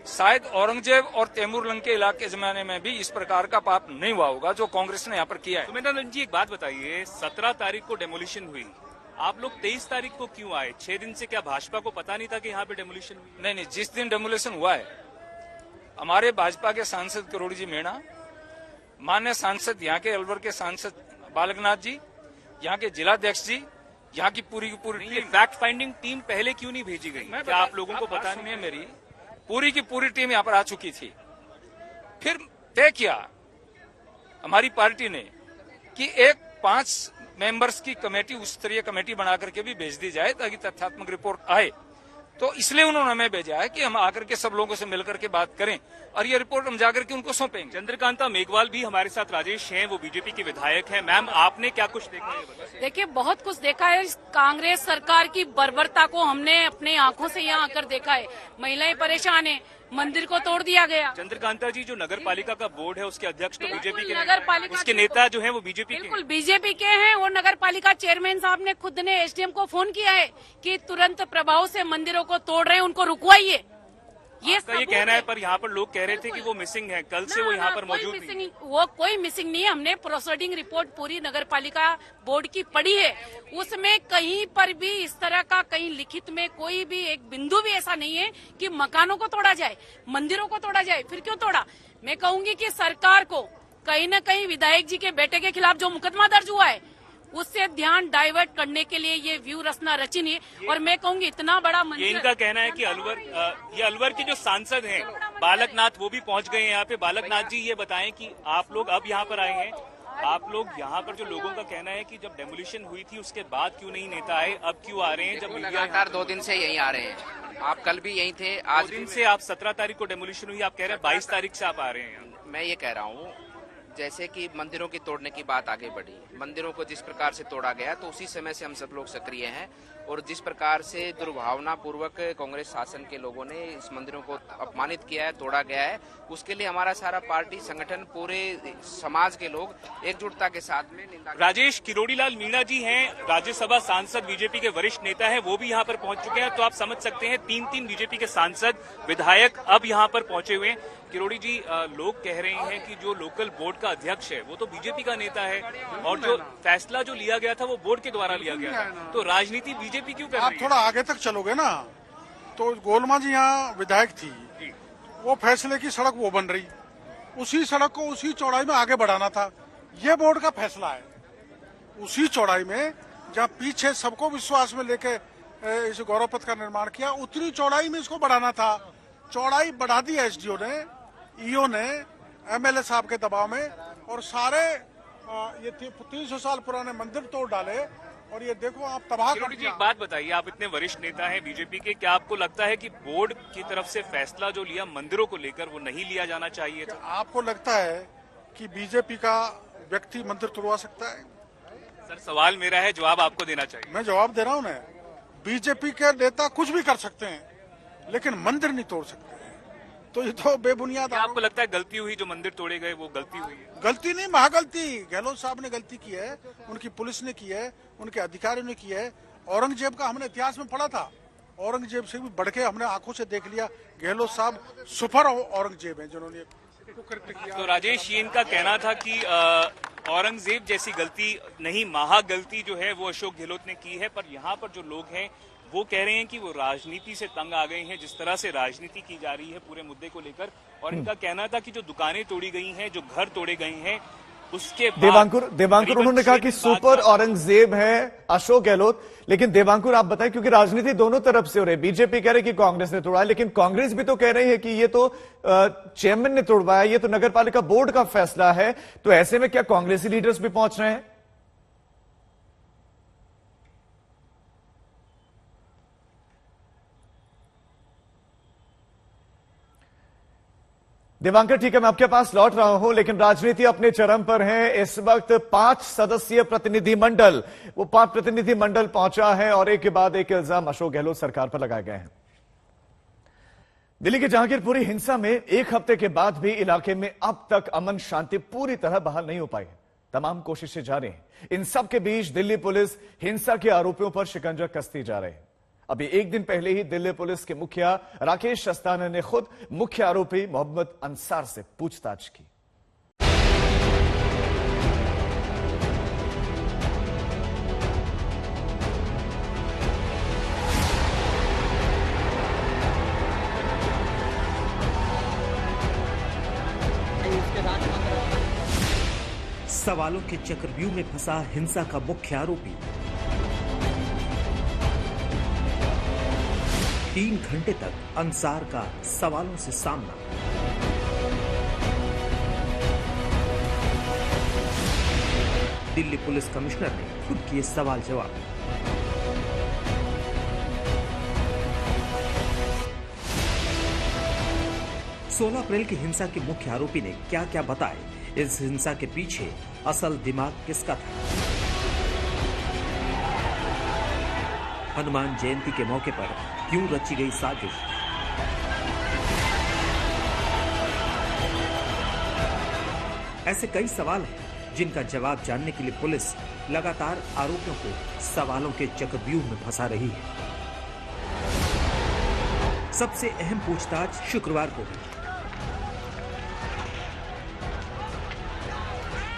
[SPEAKER 12] शायद औरंगजेब और तैमूरलंग के इलाके जमाने में भी इस प्रकार का पाप नहीं हुआ होगा जो कांग्रेस ने यहाँ पर किया है।
[SPEAKER 9] सुमेधानंद जी, एक बात बताइए, 17 तारीख को डेमोलिशन हुई, आप लोग 23 तारीख को क्यों आए? 6 दिन से क्या भाजपा को पता नहीं था कि यहाँ पे डेमोलिशन हुई?
[SPEAKER 12] नहीं, जिस दिन डेमोलिशन हुआ है हमारे भाजपा के सांसद किरोड़ी जी मीणा, मान्य सांसद यहाँ के अलवर के सांसद बालकनाथ जी, यहाँ के जिलाध्यक्ष जी, यहाँ की पूरी टीम,
[SPEAKER 9] फैक्ट फाइंडिंग टीम पहले क्यों नहीं भेजी गई? क्या आप लोगों को पता नहीं है?
[SPEAKER 12] मेरी पूरी टीम यहाँ पर आ चुकी थी। फिर तय किया हमारी पार्टी ने कि एक 5 मेंबर्स की कमेटी, उच्च स्तरीय कमेटी बना करके भी भेज दी जाए ताकि तथ्यात्मक रिपोर्ट आए। तो इसलिए उन्होंने हमें भेजा है कि हम आकर के सब लोगों से मिलकर के बात करें और ये रिपोर्ट हम जाकर के उनको सौंपेंगे।
[SPEAKER 9] चंद्रकांता मेघवाल भी हमारे साथ राजेश हैं, वो बीजेपी के विधायक हैं। मैम, आपने क्या कुछ देखा है?
[SPEAKER 3] देखिए, बहुत कुछ देखा है। कांग्रेस सरकार की बर्बरता को हमने अपने आंखों से यहाँ आकर देखा है। महिलाएं परेशान है, मंदिर को तोड़ दिया गया।
[SPEAKER 9] चंद्रकांता जी, जो नगर पालिका का बोर्ड है उसके अध्यक्ष तो बीजेपी के,
[SPEAKER 3] नगर पालिका
[SPEAKER 9] उसके नेता जो है वो बीजेपी के,
[SPEAKER 3] बिल्कुल बीजेपी के हैं। और नगर पालिका चेयरमैन साहब ने खुद ने एसडीएम को फोन किया है कि तुरंत प्रभाव से मंदिरों को तोड़ रहे हैं, उनको रुकवाइए।
[SPEAKER 9] ये कहना है, पर यहाँ पर लोग कह रहे थे कि वो मिसिंग है, कल से वो यहाँ पर मौजूद नहीं।
[SPEAKER 3] वो कोई मिसिंग नहीं है। हमने प्रोसीडिंग रिपोर्ट पूरी नगर पालिका बोर्ड की पढ़ी है, उसमें कहीं पर भी इस तरह का कहीं लिखित में कोई भी एक बिंदु भी ऐसा नहीं है कि मकानों को तोड़ा जाए, मंदिरों को तोड़ा जाए। फिर क्यों तोड़ा? मैं कहूंगी कि सरकार को कहीं न कहीं विधायक जी के बेटे के खिलाफ जो मुकदमा दर्ज हुआ है उससे ध्यान डाइवर्ट करने के लिए ये व्यू रचना रचनी है। और मैं कहूंगी इतना बड़ा मंदिर,
[SPEAKER 9] ये इनका कहना है कि अलवर के जो सांसद हैं बालकनाथ, वो भी पहुंच गए हैं यहाँ पे। बालकनाथ जी, ये बताएं कि आप लोग अब यहाँ पर आए हैं, आप लोग यहाँ पर जो लोगों का कहना है कि जब डेमोलिशन हुई थी उसके बाद क्यों नहीं नेता आए, अब क्यों आ रहे हैं? जब
[SPEAKER 13] लगातार 2 दिन से यहीं आ रहे हैं। आप कल भी यहीं थे, आज
[SPEAKER 9] 2 दिन से। आप 17 तारीख को डेमोलिशन हुई, आप कह रहे हैं 22 तारीख से आप आ रहे हैं।
[SPEAKER 13] मैं ये कह रहा हूँ, जैसे कि मंदिरों की तोड़ने की बात आगे बढ़ी, मंदिरों को जिस प्रकार से तोड़ा गया तो उसी समय से हम सब लोग सक्रिय हैं। और जिस प्रकार से दुर्भावना पूर्वक कांग्रेस शासन के लोगों ने इस मंदिरों को अपमानित किया है, तोड़ा गया है, उसके लिए हमारा सारा पार्टी संगठन, पूरे समाज के लोग एकजुटता के साथ में निंदा।
[SPEAKER 9] राजेश, किरोड़ीलाल मीणा जी हैं, राज्यसभा सांसद, बीजेपी के वरिष्ठ नेता हैं, वो भी यहाँ पर पहुंच चुके हैं। तो आप समझ सकते हैं 3 बीजेपी के सांसद, विधायक अब यहाँ पर पहुंचे हुए हैं। किरोड़ी जी, लोग कह रहे हैं कि जो लोकल बोर्ड का अध्यक्ष है वो तो बीजेपी का नेता है और जो फैसला जो लिया गया था वो बोर्ड के द्वारा लिया गया था, तो राजनीति बीजेपी क्यों कर रही है?
[SPEAKER 14] आप थोड़ा आगे तक चलोगे ना तो गोलमा जी यहाँ विधायक थी, वो फैसले की सड़क वो बन रही, उसी सड़क को उसी चौड़ाई में आगे बढ़ाना था। ये बोर्ड का फैसला है। उसी चौड़ाई में जहाँ पीछे सबको विश्वास में लेके इस गौरव पथ का निर्माण किया, उतनी चौड़ाई में इसको बढ़ाना था। चौड़ाई बढ़ा दी एसडीओ ने, ईओ ने, एमएलए साहब के दबाव में, और सारे ये 300 साल पुराने मंदिर तोड़ डाले और ये देखो आप तबाह कर
[SPEAKER 9] किरोड़ी जी,
[SPEAKER 14] दिया।
[SPEAKER 9] एक बात बताइए, आप इतने वरिष्ठ नेता हैं बीजेपी के, क्या आपको लगता है कि बोर्ड की तरफ से फैसला जो लिया मंदिरों को लेकर वो नहीं लिया जाना चाहिए था?
[SPEAKER 14] आपको लगता है कि बीजेपी का व्यक्ति मंदिर तोड़वा सकता है?
[SPEAKER 9] सर, सवाल मेरा है, जवाब आपको देना चाहिए।
[SPEAKER 14] मैं जवाब दे रहा हूँ ना, बीजेपी के नेता कुछ भी कर सकते हैं लेकिन मंदिर नहीं तोड़ सकते हैं। तो ये तो बेबुनियाद।
[SPEAKER 9] आपको लगता है गलती हुई, जो मंदिर तोड़े गए वो गलती हुई है?
[SPEAKER 14] गलती नहीं, महागलती। गहलोत साहब ने गलती की है, उनकी पुलिस ने की है, उनके अधिकारियों ने की है। औरंगजेब का हमने इतिहास में पढ़ा था, औरंगजेब से भी बढ़ के हमने आंखों से देख लिया। गहलोत साहब सुपर औरंगजेब हैं जिन्होंने कुकृत्य किया।
[SPEAKER 9] तो राजेश, ये इनका कहना था कि औरंगजेब जैसी गलती नहीं, महा गलती जो है वो अशोक गहलोत ने की है। पर यहाँ पर जो लोग हैं वो कह रहे हैं कि वो राजनीति से तंग आ गए हैं, जिस तरह से राजनीति की जा रही है पूरे मुद्दे को लेकर। और इनका कहना था कि जो दुकानें तोड़ी गई हैं, जो घर तोड़े गए हैं, उसके बाद
[SPEAKER 1] देवांकुर उन्होंने कहा कि सुपर औरंगजेब है अशोक गहलोत। लेकिन देवांकुर, आप बताएं, क्योंकि राजनीति दोनों तरफ से हो रही है। बीजेपी कह रही कि कांग्रेस ने तोड़ा, लेकिन कांग्रेस भी तो कह रही है कि ये तो चेयरमैन ने तोड़वाया, ये तो नगरपालिका बोर्ड का फैसला है। तो ऐसे में क्या कांग्रेसी लीडर्स भी पहुंच रहे हैं? दिवांकर, ठीक है, मैं आपके पास लौट रहा हूं, लेकिन राजनीति अपने चरम पर है। इस वक्त 5 सदस्यीय प्रतिनिधिमंडल, वो 5 प्रतिनिधिमंडल पहुंचा है और एक के बाद एक इल्जाम अशोक गहलोत सरकार पर लगाए गए हैं। दिल्ली के जहांगीरपुरी हिंसा में 1 हफ्ते के बाद भी इलाके में अब तक अमन शांति पूरी तरह बहाल नहीं हो पाई है। तमाम कोशिशें जारी हैं। इन सब के बीच दिल्ली पुलिस हिंसा के आरोपियों पर शिकंजा कसती जा रही है। अभी 1 दिन पहले ही दिल्ली पुलिस के मुखिया राकेश अस्थाना ने खुद मुख्य आरोपी मोहम्मद अंसार से पूछताछ की।
[SPEAKER 15] सवालों के चक्रव्यूह में फंसा हिंसा का मुख्य आरोपी 3 घंटे तक अंसार का सवालों से सामना। दिल्ली पुलिस कमिश्नर ने खुद किए सवाल जवाब। सोलह अप्रैल की हिंसा के मुख्य आरोपी ने क्या क्या बताए, इस हिंसा के पीछे असल दिमाग किसका था? हनुमान जयंती के मौके पर क्यों रची गई साजिश? ऐसे कई सवाल हैं जिनका जवाब जानने के लिए पुलिस लगातार आरोपियों को सवालों के चक्रव्यूह में फंसा रही है। सबसे अहम पूछताछ शुक्रवार को हुई।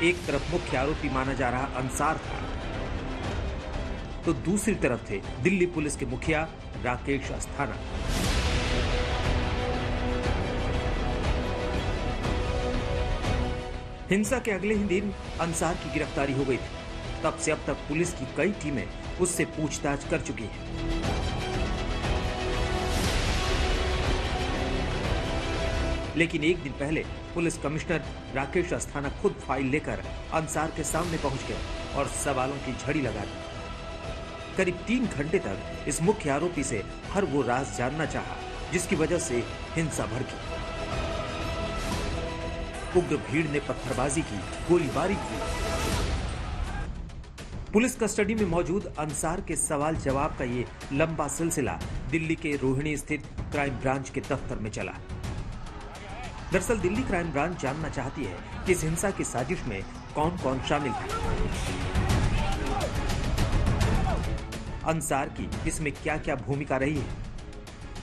[SPEAKER 15] एक तरफ मुख्य आरोपी माना जा रहा अंसार था, तो दूसरी तरफ थे दिल्ली पुलिस के मुखिया राकेश अस्थाना। हिंसा के अगले ही दिन अंसार की गिरफ्तारी हो गई थी। तब से अब तक पुलिस की कई टीमें उससे पूछताछ कर चुकी हैं। लेकिन एक दिन पहले पुलिस कमिश्नर राकेश अस्थाना खुद फाइल लेकर अंसार के सामने पहुंच गए और सवालों की झड़ी लगा दी। करीब 3 घंटे तक इस मुख्य आरोपी से हर वो राज जानना चाहा जिसकी वजह से हिंसा भड़की। उग्र भीड़ ने पत्थरबाजी की, गोलीबारी की। पुलिस कस्टडी में मौजूद अंसार के सवाल जवाब का ये लंबा सिलसिला दिल्ली के रोहिणी स्थित क्राइम ब्रांच के दफ्तर में चला। दरअसल दिल्ली क्राइम ब्रांच जानना चाहती है कि इस हिंसा की साजिश में कौन कौन शामिल था, अंसार की इसमें क्या क्या भूमिका रही है,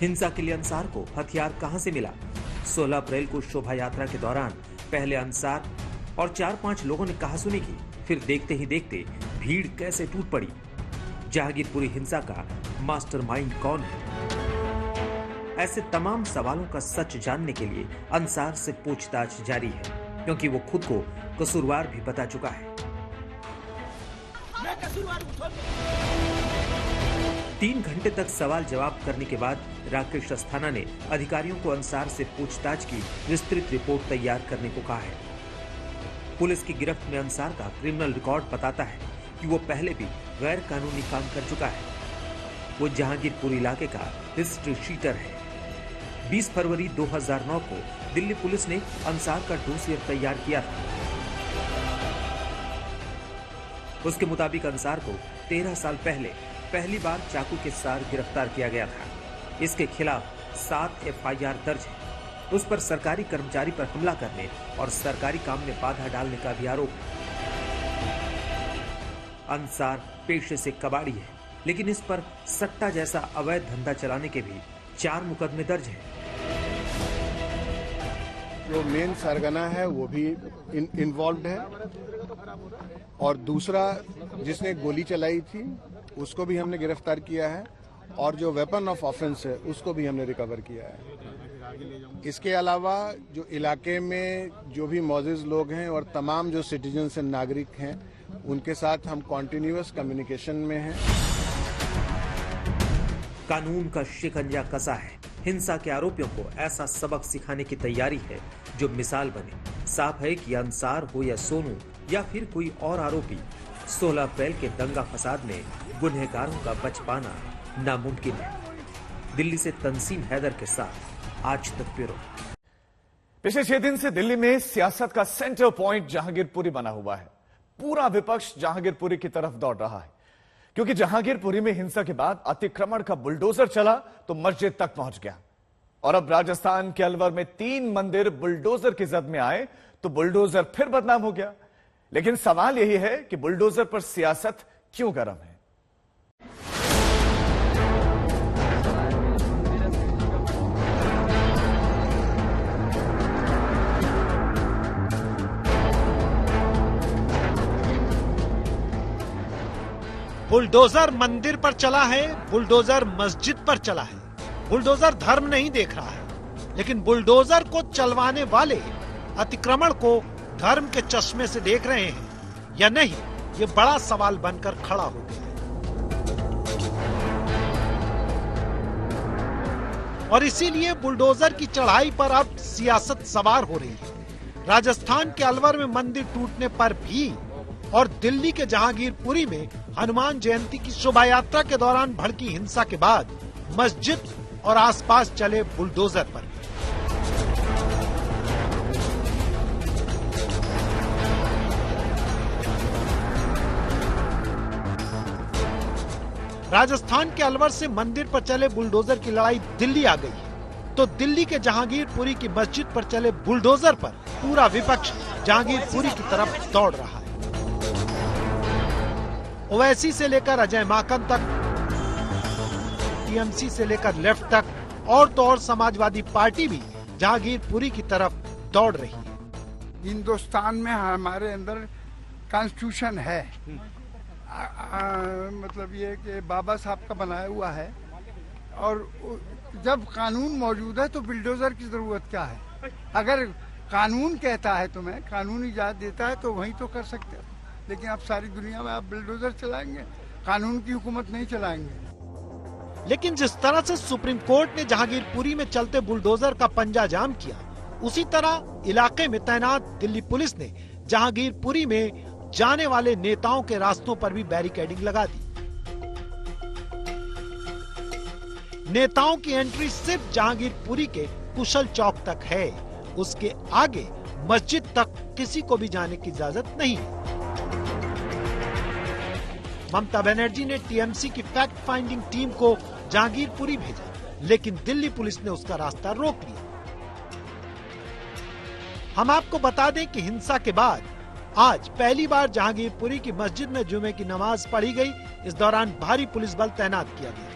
[SPEAKER 15] हिंसा के लिए अंसार को हथियार कहां से मिला। 16 अप्रैल को शोभा यात्रा के दौरान पहले अंसार और 4-5 लोगों ने कहासुनी की, फिर देखते ही देखते भीड़ कैसे टूट पड़ी। जहांगीरपुरी हिंसा का मास्टरमाइंड कौन है? ऐसे तमाम सवालों का सच जानने के लिए अंसार से पूछताछ जारी है, क्योंकि वो खुद को कसूरवार भी बता चुका है। मैं कसूरवार हूं। 3 घंटे तक सवाल जवाब करने के बाद राकेश अस्थाना ने अधिकारियों को अंसार से पूछताछ की विस्तृत रिपोर्ट तैयार करने को कहा है। पुलिस की गिरफ्त में अंसार का क्रिमिनल रिकॉर्ड बताता है कि वो पहले भी गैर कानूनी काम कर चुका है। वो जहांगीरपुर इलाके का हिस्ट्री शीटर है। 20 फरवरी 2009 को दिल्ली पुलिस ने अंसार का डोसियर तैयार किया था। उसके मुताबिक अंसार को 13 साल पहले पहली बार चाकू के साथ गिरफ्तार किया गया था। इसके खिलाफ 7 FIR दर्ज है। उस पर सरकारी कर्मचारी पर हमला करने और सरकारी काम में बाधा डालने का भी आरोप है। अंसार पेशे से कबाड़ी है, लेकिन इस पर सट्टा जैसा अवैध धंधा चलाने के भी 4 मुकदमे दर्ज हैं।
[SPEAKER 16] जो मेन सरगना है वो भी इन्वॉल्व है और दूसरा जिसने गोली चलाई थी उसको भी हमने गिरफ्तार किया है और जो वेपन ऑफ ऑफेंस है उसको भी हमने रिकवर किया है। इसके अलावा जो इलाके में जो भी मौजूद लोग हैं और तमाम जो सिटीजन से नागरिक हैं उनके साथ हम कॉन्टिन्यूअस कम्युनिकेशन में हैं।
[SPEAKER 15] कानून का शिकंजा कसा है। हिंसा के आरोपियों को ऐसा सबक सिखाने की तैयारी है जो मिसाल बने। साफ है कि अंसार हो या सोनू या फिर कोई और आरोपी, 16 अप्रैल के दंगा फसाद में गुनहगारों का बच पाना नामुमकिन है। दिल्ली से तंसीम हैदर के साथ आज तक ब्यूरो।
[SPEAKER 1] पिछले 6 दिन से दिल्ली में सियासत का सेंटर पॉइंट जहांगीरपुरी बना हुआ है। पूरा विपक्ष जहांगीरपुरी की तरफ दौड़ रहा है क्योंकि जहांगीरपुरी में हिंसा के बाद अतिक्रमण का बुलडोजर चला तो मस्जिद तक पहुंच गया और अब राजस्थान के अलवर में 3 मंदिर बुलडोजर की जद में आए तो बुलडोजर फिर बदनाम हो गया। लेकिन सवाल यही है कि बुलडोजर पर सियासत क्यों गर्म है।
[SPEAKER 17] बुलडोजर मंदिर पर चला है, बुलडोजर मस्जिद पर चला है। बुलडोजर धर्म नहीं देख रहा है, लेकिन बुलडोजर को चलवाने वाले अतिक्रमण को धर्म के चश्मे से देख रहे हैं या नहीं, ये बड़ा सवाल बनकर खड़ा हो गया है। और इसीलिए बुलडोजर की चढ़ाई पर अब सियासत सवार हो रही है। राजस्थान के अलवर में मंदिर टूटने पर भी और दिल्ली के जहांगीरपुरी में हनुमान जयंती की शोभा यात्रा के दौरान भड़की हिंसा के बाद मस्जिद और आसपास चले बुलडोजर पर भी। राजस्थान के अलवर से मंदिर पर चले बुलडोजर की लड़ाई दिल्ली आ गई है तो दिल्ली के जहांगीरपुरी की मस्जिद पर चले बुलडोजर पर पूरा विपक्ष जहांगीरपुरी की तरफ दौड़ रहा है। ओवैसी से लेकर अजय माकन तक, टीएमसी से लेकर लेफ्ट तक और तो और समाजवादी पार्टी भी जहांगीरपुरी की तरफ दौड़ रही है।
[SPEAKER 18] हिंदुस्तान में हमारे अंदर कॉन्स्टिट्यूशन है, मतलब ये कि बाबा साहब का बनाया हुआ है और जब कानून मौजूद है तो बुलडोजर की जरूरत क्या है। अगर कानून कहता है तुम्हें, कानून इजाजत देता है तो वही तो कर सकते हो, लेकिन आप सारी दुनिया में आप बुलडोजर चलाएंगे, कानून की हुकूमत नहीं चलाएंगे।
[SPEAKER 17] लेकिन जिस तरह से सुप्रीम कोर्ट ने जहांगीरपुरी में चलते बुलडोजर का पंजा जाम किया, उसी तरह इलाके में तैनात दिल्ली पुलिस ने जहांगीरपुरी में जाने वाले नेताओं के रास्तों पर भी बैरिकेडिंग लगा दी। नेताओं की एंट्री सिर्फ जहांगीरपुरी के कुशल चौक तक है, उसके आगे मस्जिद तक किसी को भी जाने की इजाजत नहीं है। ममता बनर्जी ने टीएमसी की फैक्ट फाइंडिंग टीम को जहांगीरपुरी भेजा, लेकिन दिल्ली पुलिस ने उसका रास्ता रोक लिया। हम आपको बता दें कि हिंसा के बाद आज पहली बार जहांगीरपुरी की मस्जिद में जुमे की नमाज पढ़ी गई। इस दौरान भारी पुलिस बल तैनात किया गया।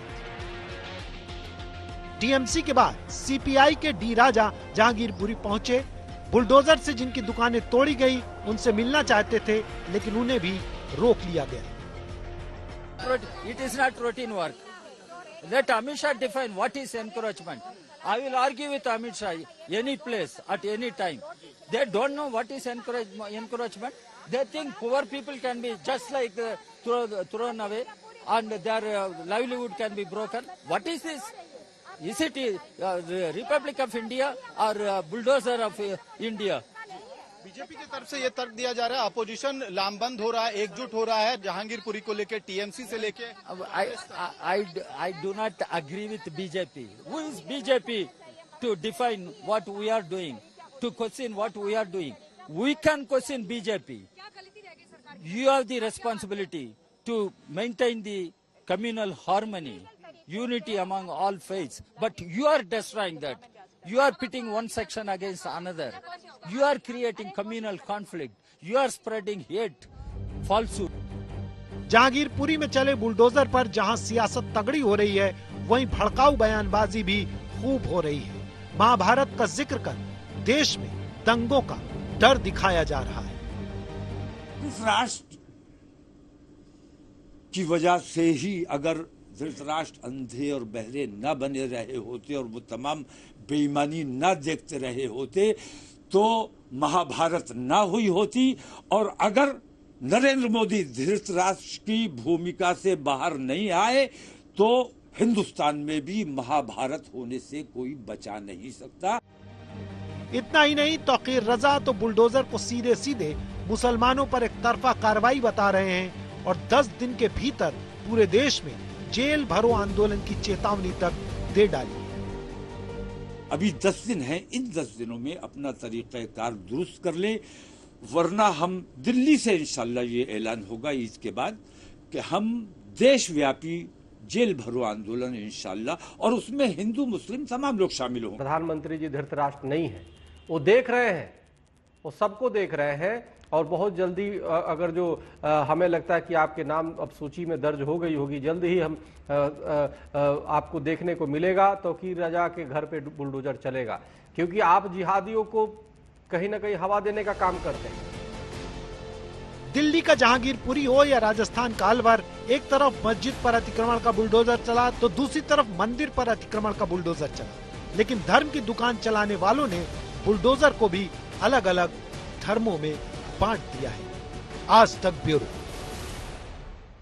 [SPEAKER 17] टीएमसी के बाद सीपीआई के डी राजा जहांगीरपुरी पहुंचे। बुलडोजर से जिनकी दुकानें तोड़ी गई उनसे मिलना चाहते थे, लेकिन उन्हें भी रोक लिया गया।
[SPEAKER 19] It is not routine work. Let Amit Shah define what is encroachment. I will argue with Amit Shah any place at any time. They don't know what is encroachment. They think poor people can be just like thrown away and their livelihood can be broken. What is this? Is it the Republic of India or bulldozer of India?
[SPEAKER 20] BJP की तरफ से ये तर्क दिया जा रहा है opposition लामबंद हो रहा है, एकजुट हो रहा है जहांगीरपुरी को लेके, टीएमसी से लेके।
[SPEAKER 19] I do not agree with BJP. Who is BJP to define what we are doing, to question what we are doing? We can question BJP. You have the responsibility to maintain the communal harmony, unity among all faiths, but you are destroying that. You are pitting one section against another. You are creating communal conflict. You are spreading hate, falsehood.
[SPEAKER 17] Jahangirpuri में चले bulldozer पर जहां सियासत तगड़ी हो रही है, वहीं भड़काऊ बयानबाजी भी खूब हो रही है। महाभारत का जिक्र कर देश में दंगों का डर दिखाया जा रहा है।
[SPEAKER 21] इस राष्ट्र की वजह से ही अगर धृतराष्ट्र अंधे और बहरे न बने रहे होते और वो तमाम बेईमानी न देखते रहे होते तो महाभारत न हुई होती, और अगर नरेंद्र मोदी धृतराष्ट्र की भूमिका से बाहर नहीं आए तो हिंदुस्तान में भी महाभारत होने से कोई बचा नहीं सकता।
[SPEAKER 17] इतना ही नहीं, तौकीर रजा तो बुलडोजर को सीधे सीधे मुसलमानों पर एक तरफा कार्रवाई बता रहे हैं और 10 दिन के भीतर पूरे देश में जेल भरो आंदोलन की चेतावनी तक दे डाली।
[SPEAKER 21] अभी 10 दिन हैं, इन 10 दिनों में अपना तरीक़ाकार दुरुस्त कर ले, वरना हम दिल्ली से इंशाल्लाह ये ऐलान होगा ईद के बाद कि हम देशव्यापी जेल भरो आंदोलन इंशाल्लाह, और उसमें हिंदू मुस्लिम तमाम लोग शामिल होंगे।
[SPEAKER 22] प्रधानमंत्री जी धृतराष्ट्र नहीं है, वो देख रहे हैं, वो सबको देख रहे हैं, और बहुत जल्दी अगर जो हमें लगता है कि आपके नाम अब सूची में दर्ज हो गई होगी, जल्द ही हम आपको देखने को मिलेगा। तौकीर रजा के घर पे बुलडोजर चलेगा, क्योंकि आप जिहादियों को कहीं ना कहीं हवा देने का काम करते हैं।
[SPEAKER 17] दिल्ली का जहांगीरपुरी हो या राजस्थान का अलवर, एक तरफ मस्जिद पर अतिक्रमण का बुलडोजर चला तो दूसरी तरफ मंदिर पर अतिक्रमण का बुलडोजर चला। लेकिन धर्म की दुकान चलाने वालों ने बुलडोजर को भी अलग अलग धर्मों में बांट दिया है। आज तक ब्यूरो।